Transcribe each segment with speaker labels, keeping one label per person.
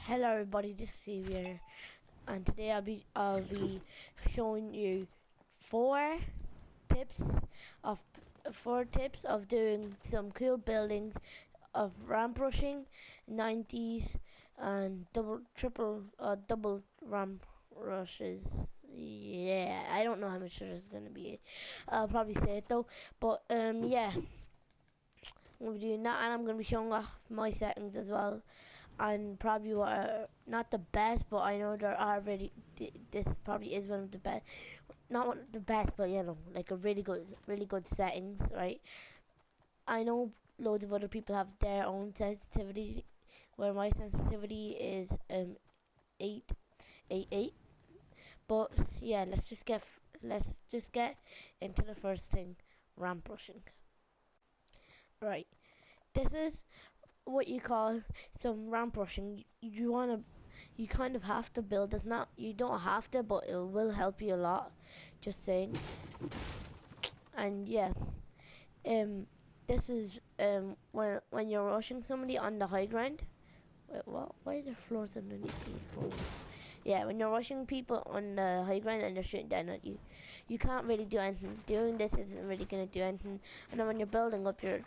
Speaker 1: Hello everybody, this is Steve here, and today I'll be showing you four tips of doing some cool buildings of ramp rushing, 90s, and double ramp rushes. Yeah, I don't know how much there's gonna be. I'll probably say it though, but yeah, I'm gonna be doing that, and I'm gonna be showing off my settings as well. And probably what are not the best, but I know there are really this probably is one of the best, not one of the best, but you know, like a really good settings, right? I know loads of other people have their own sensitivity, where my sensitivity is 888. But yeah, let's just get into the first thing, ramp brushing. Right, this is what you call some ramp brushing. You kind of have to build this. Not, you don't have to, but it will help you a lot, just saying. And yeah, this is when you're rushing somebody on the high ground. Wait, what? Why are there floors underneath these cones? Yeah, when you're rushing people on the high ground and they're shooting down at you, you can't really do anything. Doing this isn't really gonna do anything. And then when you're building up, they're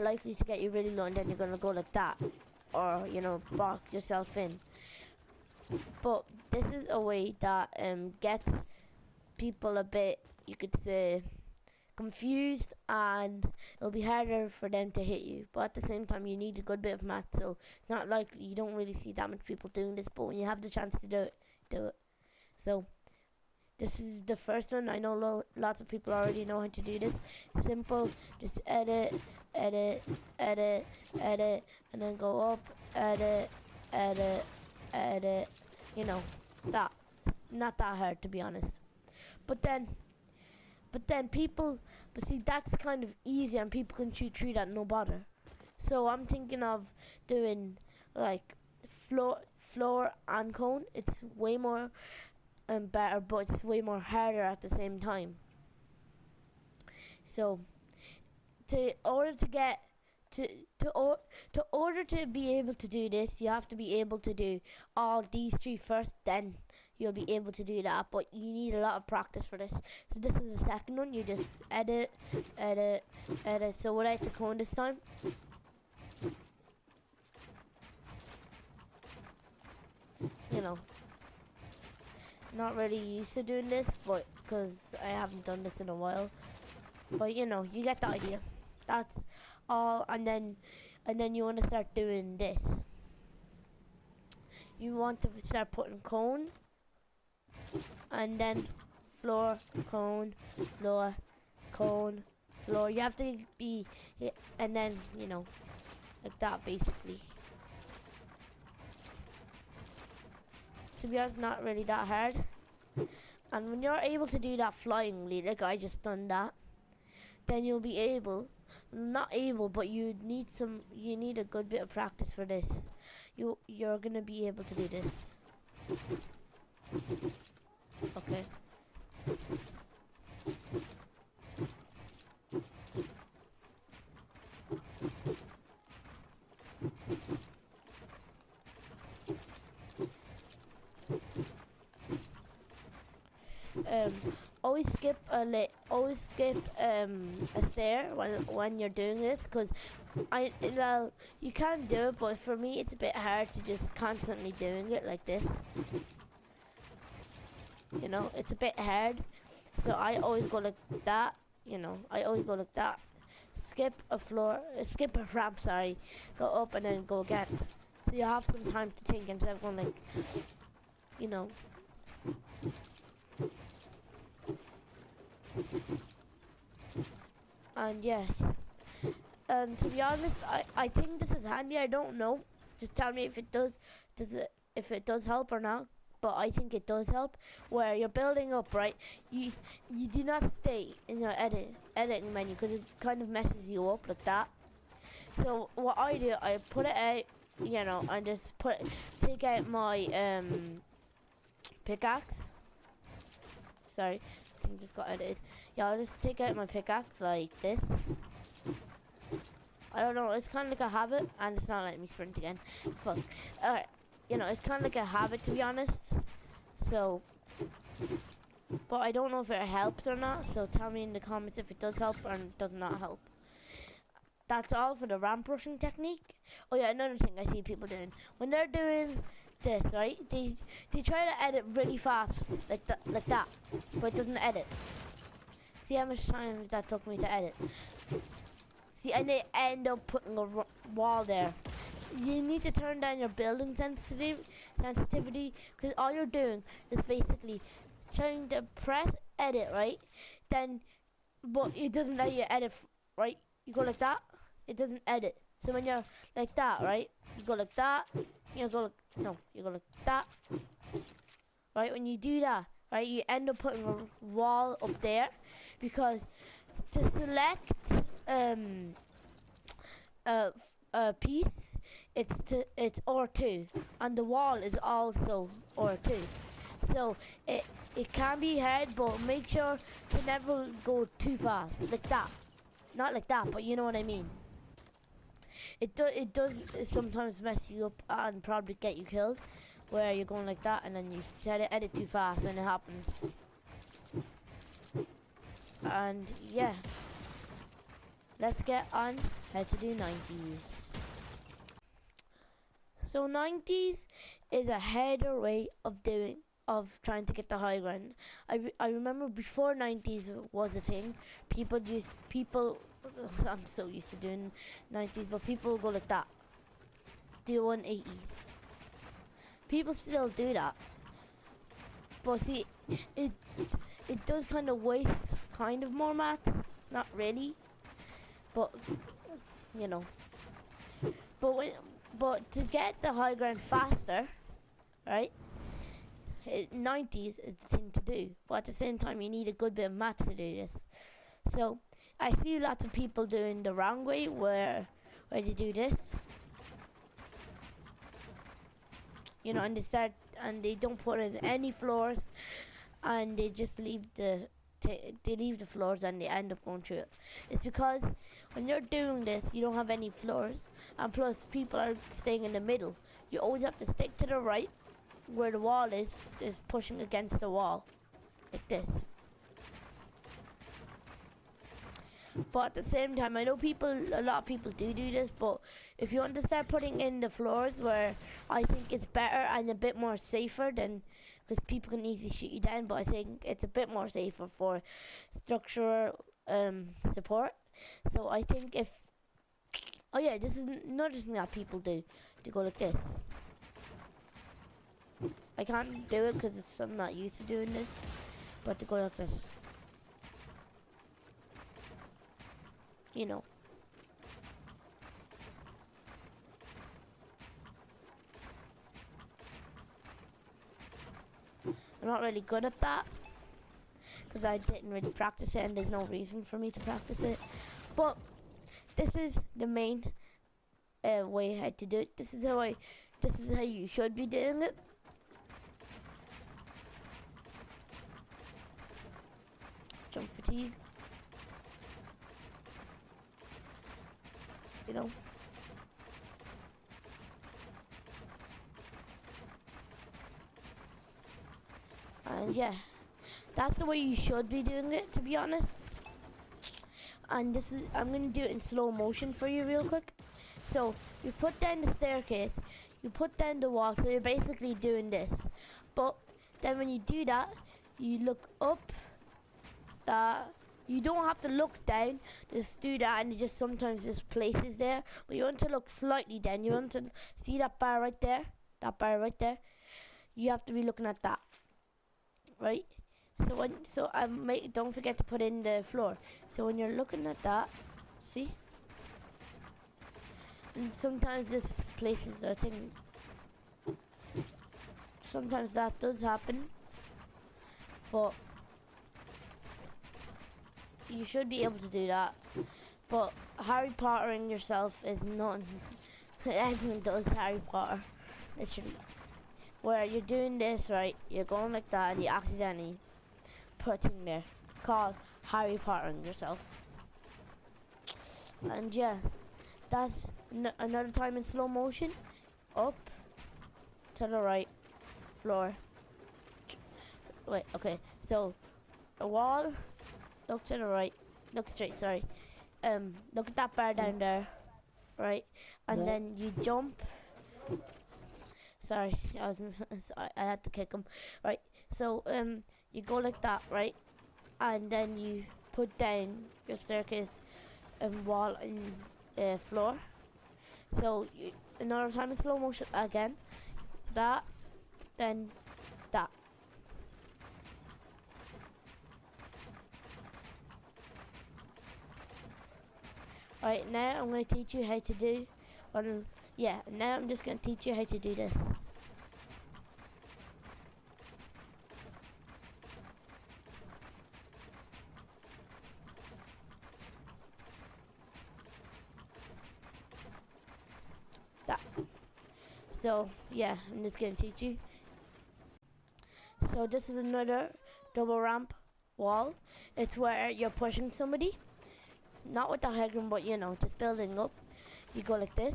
Speaker 1: likely to get you really low, and then you're gonna go like that, or you know, box yourself in. But this is a way that gets people a bit, you could say, confused, and it'll be harder for them to hit you. But at the same time, you need a good bit of math, so not like you don't really see that much people doing this. But when you have the chance to do it, do it. So this is the first one. I know lots of people already know how to do this. Simple, just edit, edit, edit, edit, and then go up, edit, edit, edit. You know, that. Not that hard, to be honest. But then people, but see, that's kind of easy, and people can shoot through that no bother. So I'm thinking of doing like floor and cone. It's way more better, but it's way more harder at the same time. So to order to be able to do this, you have to be able to do all these three first, then you'll be able to do that. But you need a lot of practice for this. So this is the second one. You just edit, edit, edit. So without the cone this time. You know, not really used to doing this, but because I haven't done this in a while. But you know, you get the idea. That's all. And then you want to start doing this. You want to start putting cone, and then floor, cone, floor, cone, floor. You have to be, and then you know, like that basically. To be honest, not really that hard. And when you're able to do that flyingly, like I just done that, then you'll be able, not able, but you need a good bit of practice for this. You're gonna be able to do this. Okay. Always skip a stair when you're doing this, because well, you can do it, but for me it's a bit hard to just constantly doing it like this. You know, it's a bit hard, so I always go like that. You know, I always go like that. Skip a ramp, sorry, go up and then go again, so you have some time to think instead of going like, you know. And yes, and to be honest, I think this is handy. I don't know, just tell me if it does help or not. But I think it does help. Where you're building up, right, you do not stay in your editing menu, because it kind of messes you up like that. So what I do, I put it out, you know, and just take out my pickaxe. Sorry, I think just got edited. Yeah, I'll just take out my pickaxe like this. I don't know, it's kind of like a habit, and it's not letting me sprint again. Fuck. Alright, you know, it's kind of like a habit, to be honest. So, but I don't know if it helps or not, so tell me in the comments if it does help or does not help. That's all for the ramp rushing technique. Oh yeah, another thing I see people doing, when they're doing this, right, they try to edit really fast, like that, but it doesn't edit. See how much time that took me to edit? See, and they end up putting a wall there. You need to turn down your building sensitivity, because all you're doing is basically trying to press edit, right? Then, but it doesn't let you edit, right? You go like that, it doesn't edit. So when you're like that, right? You go like that, you go like, no, you go like that, right? When you do that, right, you end up putting a wall up there, because to select a piece, it's R2, and the wall is also R2. So it can be hard, but make sure to never go too fast, like that. Not like that, but you know what I mean. It does sometimes mess you up and probably get you killed, where you're going like that and then you try to edit too fast and it happens. And yeah, let's get on how to do 90s. So 90s is a harder way of trying to get the high ground. I remember before 90s was a thing, people I'm so used to doing 90s, but people will go like that, do 180. People still do that, but see, it does kind of waste kind of more mats, not really, but you know. But to get the high ground faster, right? 90s is the thing to do, but at the same time you need a good bit of mats to do this. So I see lots of people doing the wrong way, where they do this, you know, and they don't put in any floors, and they just leave the floors and they end up going through it. It's because when you're doing this, you don't have any floors, and plus people are staying in the middle. You always have to stick to the right, where the wall is pushing against the wall, like this. But at the same time, I know a lot of people do this, but if you want to start putting in the floors, where I think it's better and a bit more safer than, because people can easily shoot you down, but I think it's a bit more safer for structural support. So I think oh yeah, this is another thing that people do, to go like this. I can't do it because I'm not used to doing this, but to go like this, you know. I'm not really good at that, because I didn't really practice it, and there's no reason for me to practice it. But this is the main way how to do it. This is how you should be doing it. Jump fatigue, you know. And yeah, that's the way you should be doing it, to be honest. And I'm gonna do it in slow motion for you real quick. So you put down the staircase, you put down the wall, so you're basically doing this. But then when you do that, you look up. You don't have to look down, just do that, and it just sometimes just places there. But you want to look slightly down. You want to see that bar right there? That bar right there? You have to be looking at that, right? So don't forget to put in the floor. So when you're looking at that, see? And sometimes this places a thing. Sometimes that does happen, but you should be able to do that. But Harry Pottering yourself is not. Everyone does Harry Potter, literally. Where you're doing this, right? You're going like that, and you accidentally put a thing there called Harry Pottering yourself. And yeah, that's another time in slow motion. Up, to the right, floor. Wait, okay. So a wall, look to the right, look straight, sorry. Look at that bar down there, right? And then you jump. Sorry, I had to kick him. Right. So you go like that, right? And then you put down your staircase wall and floor. So another time in slow motion again. That, then that. Right, now I'm going to teach you how to do, yeah, now I'm just going to teach you how to do this. That. So, yeah, I'm just going to teach you. So this is another double ramp wall. It's where you're pushing somebody. Not with the high ground, but you know, just building up. You go like this.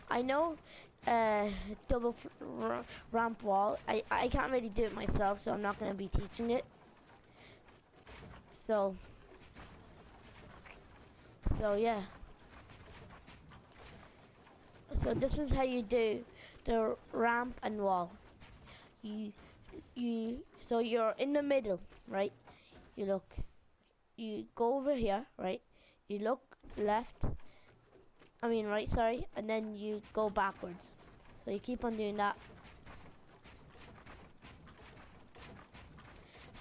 Speaker 1: I know double ramp wall. I can't really do it myself, so I'm not going to be teaching it. So yeah. So this is how you do the ramp and wall. So you're in the middle, right? You go over here, right? You look left, right, sorry, and then you go backwards. So you keep on doing that.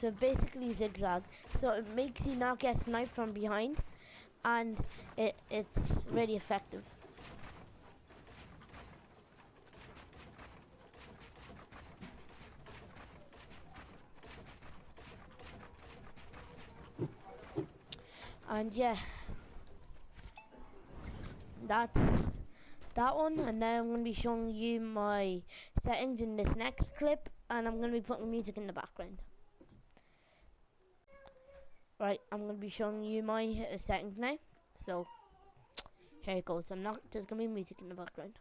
Speaker 1: So basically zigzag. So it makes you not get sniped from behind, and it's really effective. And yeah, that's that one. And now I'm going to be showing you my settings in this next clip, and I'm going to be putting music in the background. Right, I'm going to be showing you my settings now. So here it goes. I'm not, there's going to be music in the background.